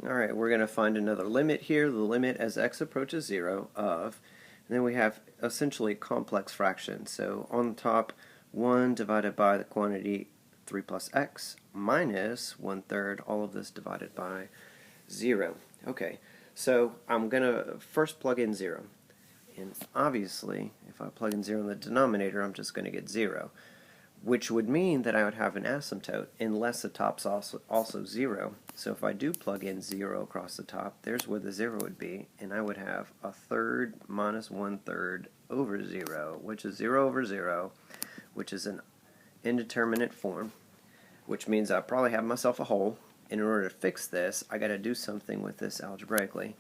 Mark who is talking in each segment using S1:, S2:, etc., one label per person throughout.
S1: Alright, we're going to find another limit here, the limit as x approaches 0 of, and then we have essentially a complex fraction. So on the top, 1 divided by the quantity 3 plus x minus 1/3, all of this divided by 0. Okay, so I'm going to first plug in 0. And obviously, if I plug in 0 in the denominator, I'm just going to get 0. Which would mean that I would have an asymptote unless the top's also 0. So if I do plug in 0 across the top, there's where the 0 would be, and I would have 1/3 minus 1/3 over 0, which is 0 over 0, which is an indeterminate form, which means I probably have myself a hole. And in order to fix this, I got to do something with this algebraically.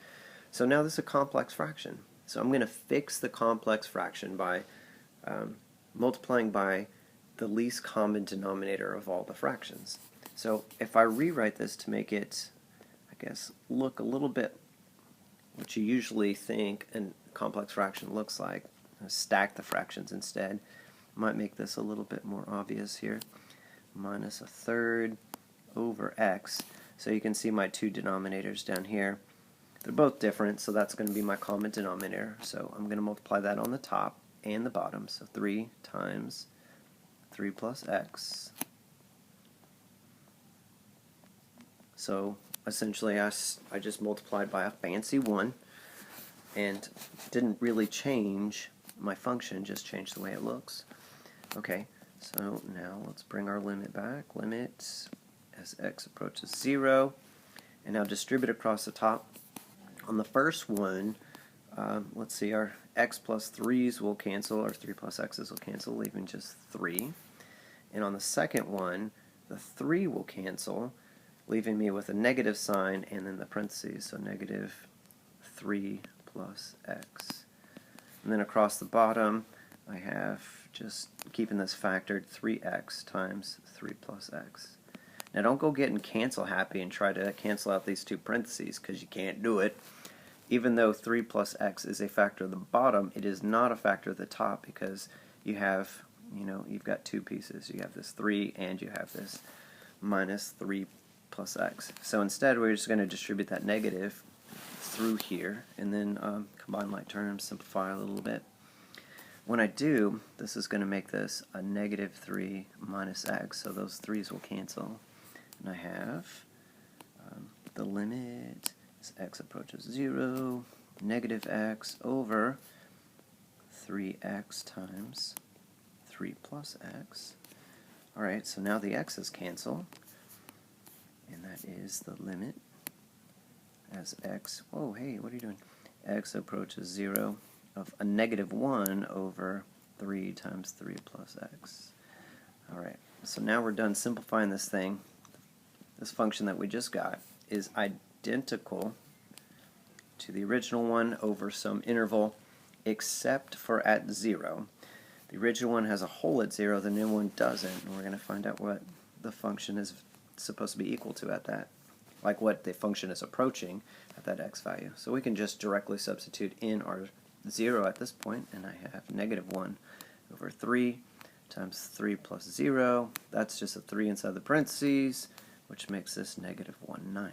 S1: So now this is a complex fraction. So I'm going to fix the complex fraction by multiplying by the least common denominator of all the fractions. So if I rewrite this to make it, I guess, look a little bit what you usually think a complex fraction looks like, stack the fractions instead, might make this a little bit more obvious here. Minus 1/3 over x. So you can see my two denominators down here. They're both different, so that's going to be my common denominator. So I'm going to multiply that on the top and the bottom. So 3 times 3 plus x. So essentially I just multiplied by a fancy 1 and didn't really change my function, just changed the way it looks. Okay, so now let's bring our limit back. Limit as x approaches 0, and now distribute across the top. On the first one, let's see, our x plus 3's will cancel, or 3 plus x's will cancel, leaving just 3. And on the second one, the 3 will cancel, leaving me with a negative sign and then the parentheses, so negative 3 plus x. And then across the bottom, I have, just keeping this factored, 3x times 3 plus x. Now don't go getting cancel happy and try to cancel out these two parentheses, because you can't do it. Even though 3 plus x is a factor of the bottom, it is not a factor of the top, because you have, you've got two pieces. You have this 3 and you have this minus 3 plus x. So instead we're just going to distribute that negative through here and then combine like terms, simplify a little bit. When I do, this is going to make this a negative 3 minus x, so those 3's will cancel. And I have the limit as x approaches 0, negative x over 3x times 3 plus x. Alright, so now the x's cancel, and that is the limit as x, oh hey, what are you doing? X approaches 0 of a negative 1 over 3 times 3 plus x. Alright, so now we're done simplifying this thing. This function that we just got is identical to the original one over some interval, except for at 0. The original one has a hole at 0, the new one doesn't, and we're going to find out what the function is supposed to be equal to at that, like what the function is approaching at that x value. So we can just directly substitute in our 0 at this point, and I have negative 1 over 3 times 3 plus 0. That's just a 3 inside the parentheses, which makes this negative 1/9.